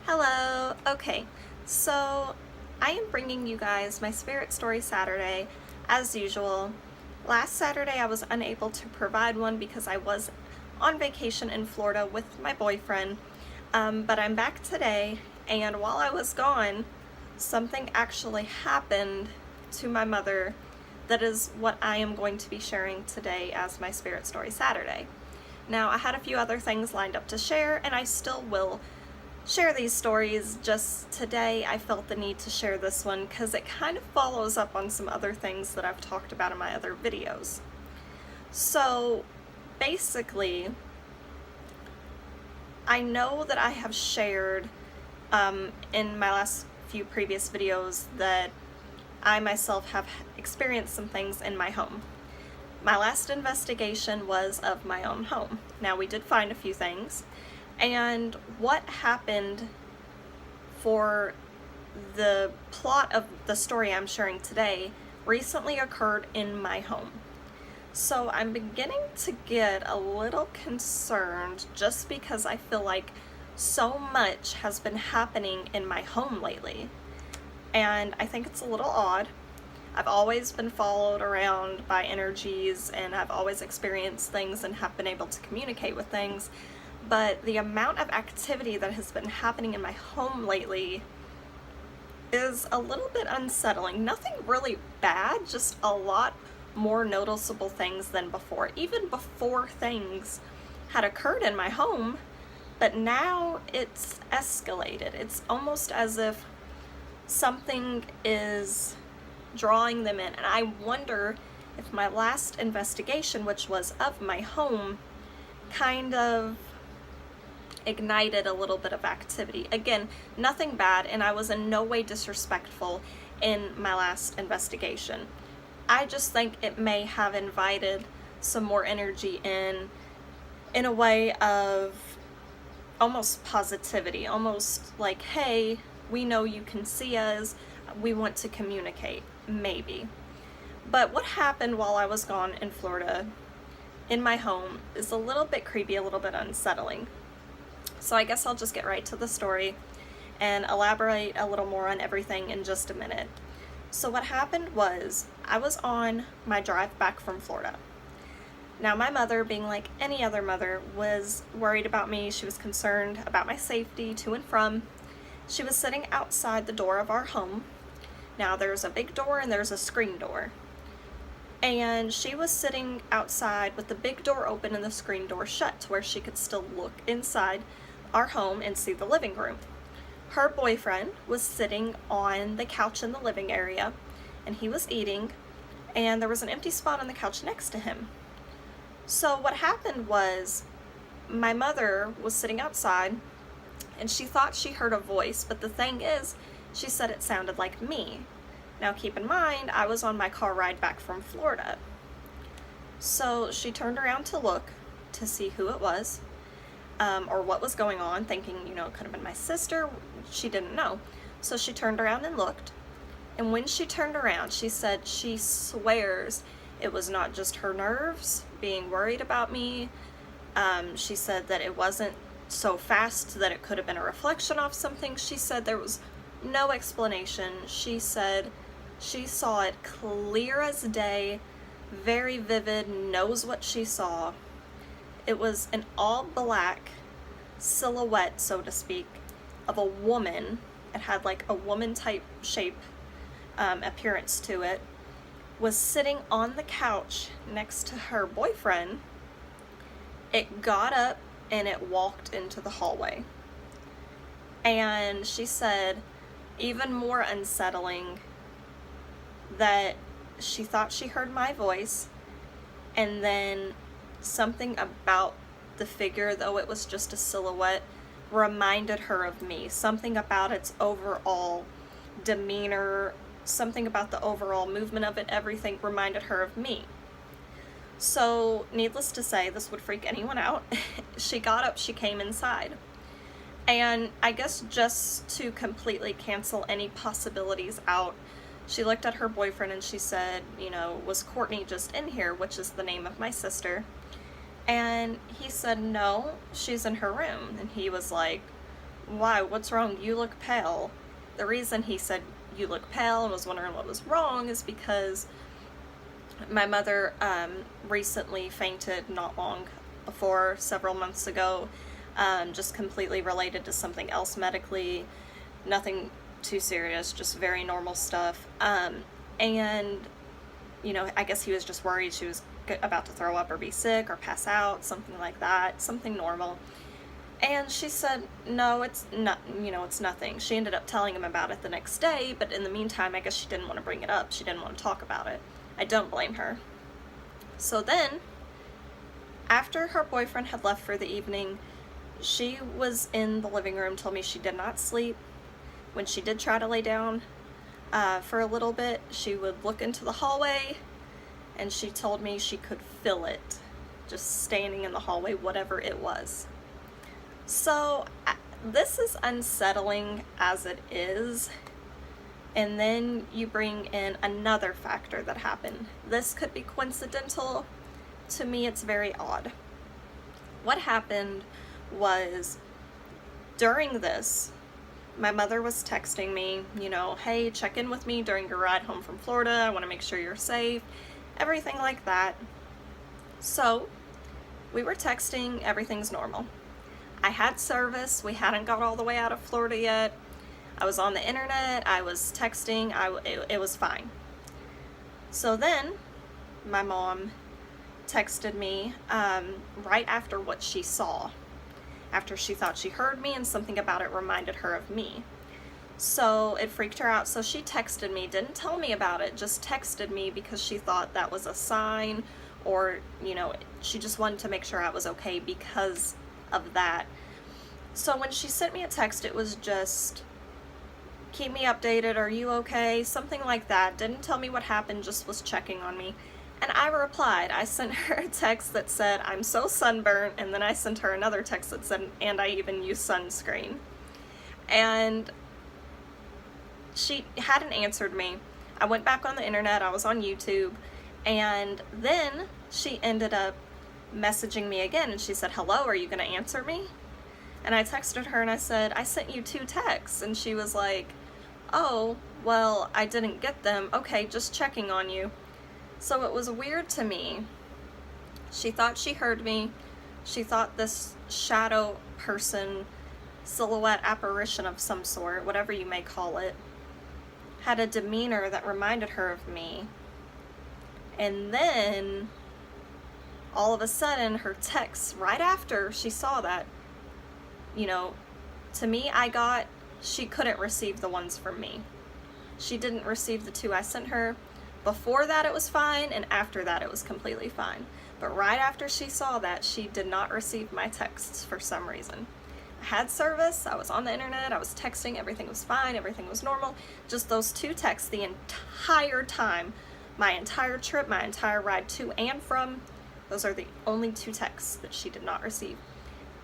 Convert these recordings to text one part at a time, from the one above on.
Hello. Okay, so I am bringing you guys my Spirit Story Saturday as usual. Last Saturday I was unable to provide one because I was on vacation in Florida with my boyfriend, but I'm back today, and while I was gone, something actually happened to my mother that is what I am going to be sharing today as my Spirit Story Saturday. Now, I had a few other things lined up to share, and I still will share these stories. Just today I felt the need to share this one because it kind of follows up on some other things that I've talked about in my other videos. So basically, I know that I have shared in my last few previous videos that I myself have experienced some things in my home. My last investigation was of my own home. Now, we did find a few things, and what happened for the plot of the story I'm sharing today recently occurred in my home. So I'm beginning to get a little concerned just because I feel like so much has been happening in my home lately. And I think it's a little odd. I've always been followed around by energies, and I've always experienced things and have been able to communicate with things. But the amount of activity that has been happening in my home lately is a little bit unsettling. Nothing really bad, just a lot more noticeable things than before. Even before things had occurred in my home, but now it's escalated. It's almost as if something is drawing them in. And I wonder if my last investigation, which was of my home, kind of ignited a little bit of activity. Again, nothing bad, and I was in no way disrespectful in my last investigation. I just think it may have invited some more energy in a way of almost positivity, almost like, hey, we know you can see us, we want to communicate, maybe. But what happened while I was gone in Florida in my home is a little bit creepy, a little bit unsettling. So I guess I'll just get right to the story and elaborate a little more on everything in just a minute. So what happened was, I was on my drive back from Florida. Now, my mother, being like any other mother, was worried about me. She was concerned about my safety to and from. She was sitting outside the door of our home. Now, there's a big door and there's a screen door. And she was sitting outside with the big door open and the screen door shut to where she could still look inside our home and see the living room. Her boyfriend was sitting on the couch in the living area, and he was eating, and there was an empty spot on the couch next to him. So what happened was, my mother was sitting outside, and she thought she heard a voice, but the thing is, she said it sounded like me. Now keep in mind, I was on my car ride back from Florida. So she turned around to look to see who it was, or what was going on, thinking, it could have been my sister. She didn't know. So she turned around and looked. And when she turned around, she said she swears it was not just her nerves being worried about me. She said that it wasn't so fast that it could have been a reflection of something. She said there was no explanation. She said she saw it clear as day, very vivid, knows what she saw. It was an all black silhouette, so to speak, of a woman. It had like a woman type shape, appearance to it, was sitting on the couch next to her boyfriend. It got up and it walked into the hallway. And she said, even more unsettling, that she thought she heard my voice, and then something about the figure, though it was just a silhouette, reminded her of me. Something about its overall demeanor, something about the overall movement of it, everything reminded her of me. So, needless to say, this would freak anyone out. She got up, she came inside. And I guess just to completely cancel any possibilities out, she looked at her boyfriend and she said, was Courtney just in here, which is the name of my sister? And he said, no, she's in her room. And he was like, why? What's wrong? You look pale. The reason he said you look pale and was wondering what was wrong is because my mother recently fainted not long before, several months ago, just completely related to something else medically. Nothing too serious, just very normal stuff. And, you know, I guess he was just worried she was about to throw up or be sick or pass out, something like that, something normal. And she said, no, it's not, you know, it's nothing. She ended up telling him about it the next day, but in the meantime, I guess she didn't want to bring it up. She didn't want to talk about it. I don't blame her. So then, after her boyfriend had left for the evening, she was in the living room, told me she did not sleep. When she did try to lay down for a little bit, she would look into the hallway, and she told me she could feel it, just standing in the hallway, whatever it was. So this is unsettling as it is, and then you bring in another factor that happened. This could be coincidental. To me, it's very odd. What happened was, during this, my mother was texting me, you know, hey, check in with me during your ride home from Florida. I want to make sure you're safe, everything like that. So we were texting, everything's normal. I had service. We hadn't got all the way out of Florida yet. I was on the internet. I was texting. It was fine. So then my mom texted me right after what she saw, after she thought she heard me and something about it reminded her of me. So it freaked her out. So she texted me, didn't tell me about it, just texted me because she thought that was a sign, or, you know, she just wanted to make sure I was okay because of that. So when she sent me a text, it was just, keep me updated, are you okay? Something like that. Didn't tell me what happened, just was checking on me. And I replied. I sent her a text that said, I'm so sunburnt, and then I sent her another text that said, and I even use sunscreen. And she hadn't answered me. I went back on the internet, I was on YouTube, and then she ended up messaging me again, and she said, hello, are you gonna answer me? And I texted her and I said, I sent you 2 texts, and she was like, oh, well, I didn't get them. Okay, just checking on you. So it was weird to me. She thought she heard me. She thought this shadow person, silhouette apparition of some sort, whatever you may call it, had a demeanor that reminded her of me. And then all of a sudden, her text right after she saw that, you know, to me, she couldn't receive the ones from me. She didn't receive the 2 I sent her. Before that, it was fine, and after that, it was completely fine. But right after she saw that, she did not receive my texts for some reason. I had service, I was on the internet, I was texting, everything was fine, everything was normal. Just those 2 texts the entire time, my entire trip, my entire ride to and from, those are the only 2 texts that she did not receive.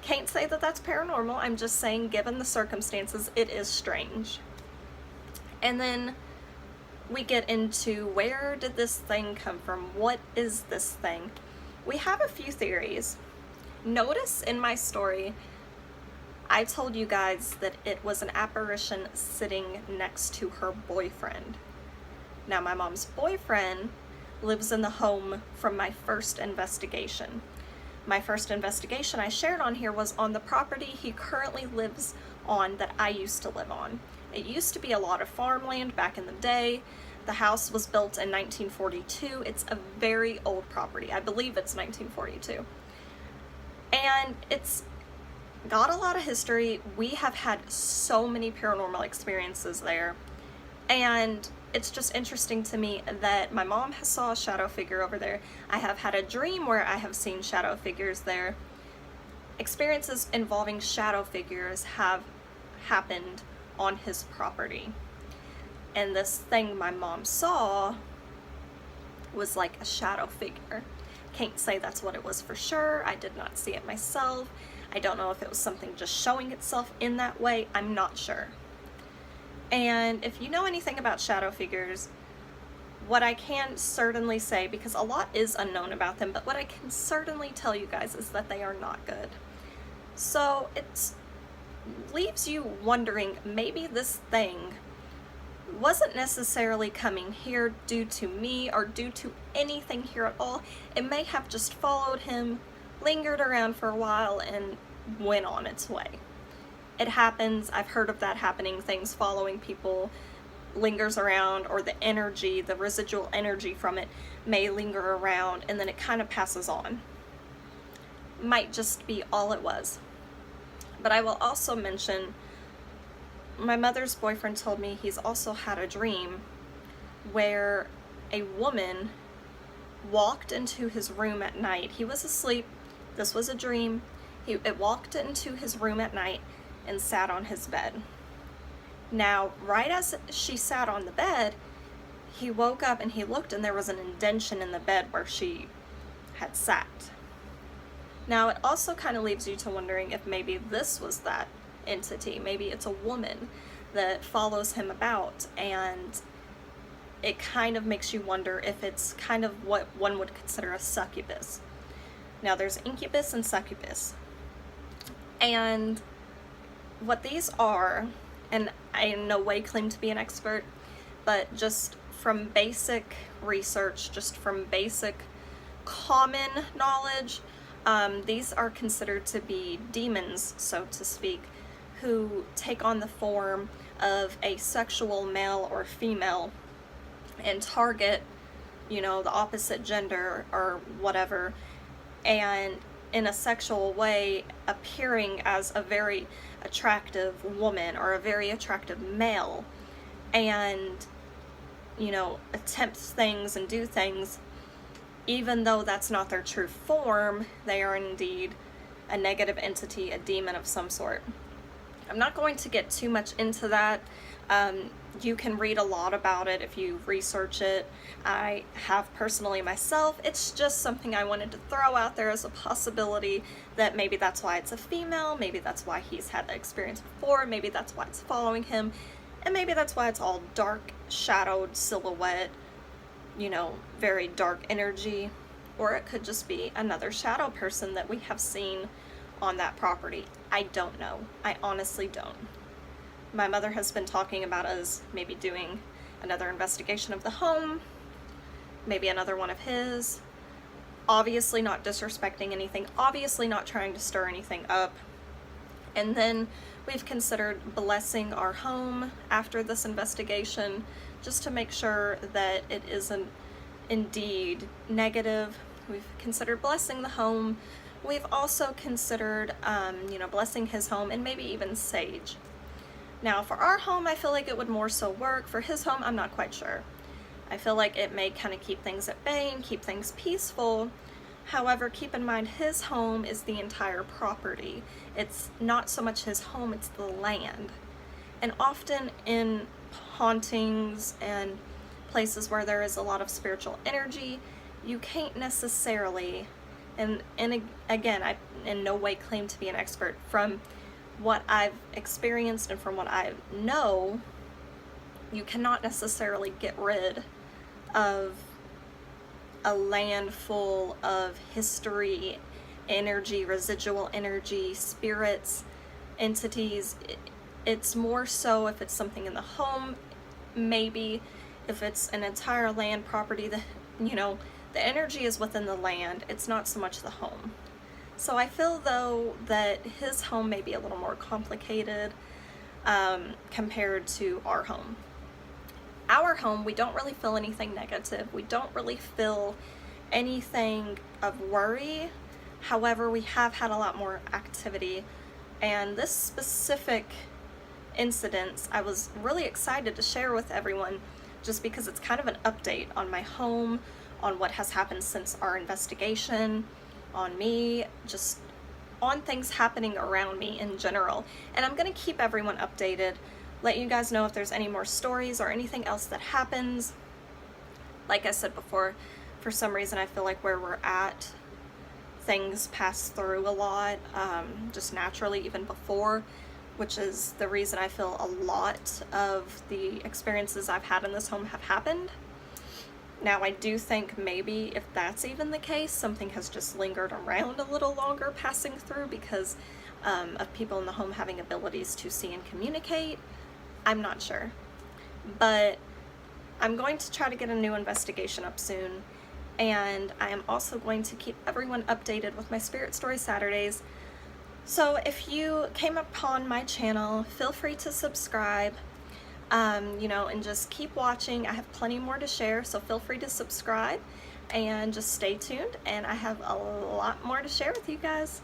Can't say that that's paranormal, I'm just saying given the circumstances, it is strange. And then we get into, where did this thing come from? What is this thing? We have a few theories. Notice in my story, I told you guys that it was an apparition sitting next to her boyfriend. Now, my mom's boyfriend lives in the home from my first investigation. My first investigation I shared on here was on the property he currently lives on that I used to live on. It used to be a lot of farmland back in the day. The house was built in 1942. It's a very old property. I believe it's 1942. And it's got a lot of history. We have had so many paranormal experiences there. And it's just interesting to me that my mom saw a shadow figure over there. I have had a dream where I have seen shadow figures there. Experiences involving shadow figures have happened on his property. And this thing my mom saw was like a shadow figure. Can't say that's what it was for sure. I did not see it myself. I don't know if it was something just showing itself in that way. I'm not sure. And if you know anything about shadow figures, what I can certainly say, because a lot is unknown about them, but what I can certainly tell you guys is that they are not good. So it's leaves you wondering, maybe this thing wasn't necessarily coming here due to me or due to anything here at all. It may have just followed him, lingered around for a while, and went on its way. It happens. I've heard of that happening, things following people, lingers around, or the energy, the residual energy from it may linger around, and then it kind of passes on. Might just be all it was. But I will also mention, my mother's boyfriend told me he's also had a dream where a woman walked into his room at night. He was asleep. This was a dream. It walked into his room at night and sat on his bed. Now, right as she sat on the bed, he woke up and he looked, and there was an indention in the bed where she had sat. Now, it also kind of leaves you to wondering if maybe this was that entity. Maybe it's a woman that follows him about, and it kind of makes you wonder if it's kind of what one would consider a succubus. Now, there's incubus and succubus. And what these are, and I in no way claim to be an expert, but just from basic research, just from basic common knowledge, these are considered to be demons, so to speak, who take on the form of a sexual male or female and target, the opposite gender or whatever, and in a sexual way appearing as a very attractive woman or a very attractive male, and attempt things and do things even though that's not their true form. They are indeed a negative entity, a demon of some sort. I'm not going to get too much into that. You can read a lot about it if you research it. I have personally myself. It's just something I wanted to throw out there as a possibility that maybe that's why it's a female, maybe that's why he's had that experience before, maybe that's why it's following him, and maybe that's why it's all dark, shadowed silhouette, very dark energy. Or it could just be another shadow person that we have seen on that property. I don't know. I honestly don't. My mother has been talking about us maybe doing another investigation of the home, maybe another one of his. Obviously not disrespecting anything, obviously not trying to stir anything up. And then we've considered blessing our home after this investigation, just to make sure that it isn't indeed negative. We've considered blessing the home. We've also considered, blessing his home and maybe even sage. Now, for our home, I feel like it would more so work. For his home, I'm not quite sure. I feel like it may kind of keep things at bay and keep things peaceful. However, keep in mind, his home is the entire property. It's not so much his home, it's the land. And often in hauntings and places where there is a lot of spiritual energy, you can't necessarily, and again, I in no way claim to be an expert. From what I've experienced and from what I know, you cannot necessarily get rid of a land full of history, energy, residual energy, spirits, entities. It's more so if it's something in the home, maybe. If it's an entire land property, the energy is within the land. It's not so much the home. So I feel, though, that his home may be a little more complicated compared to our home. Our home, we don't really feel anything negative. We don't really feel anything of worry. However, we have had a lot more activity. And this specific incident, I was really excited to share with everyone, just because it's kind of an update on my home, on what has happened since our investigation, on me, just on things happening around me in general. And I'm going to keep everyone updated, let you guys know if there's any more stories or anything else that happens. Like I said before, for some reason I feel like where we're at, things pass through a lot, just naturally, even before, which is the reason I feel a lot of the experiences I've had in this home have happened. Now, I do think maybe if that's even the case, something has just lingered around a little longer passing through, because of people in the home having abilities to see and communicate. I'm not sure. But I'm going to try to get a new investigation up soon, and I am also going to keep everyone updated with my Spirit Story Saturdays. So if you came upon my channel, feel free to subscribe, you know, and just keep watching. I have plenty more to share, so feel free to subscribe and just stay tuned, and I have a lot more to share with you guys.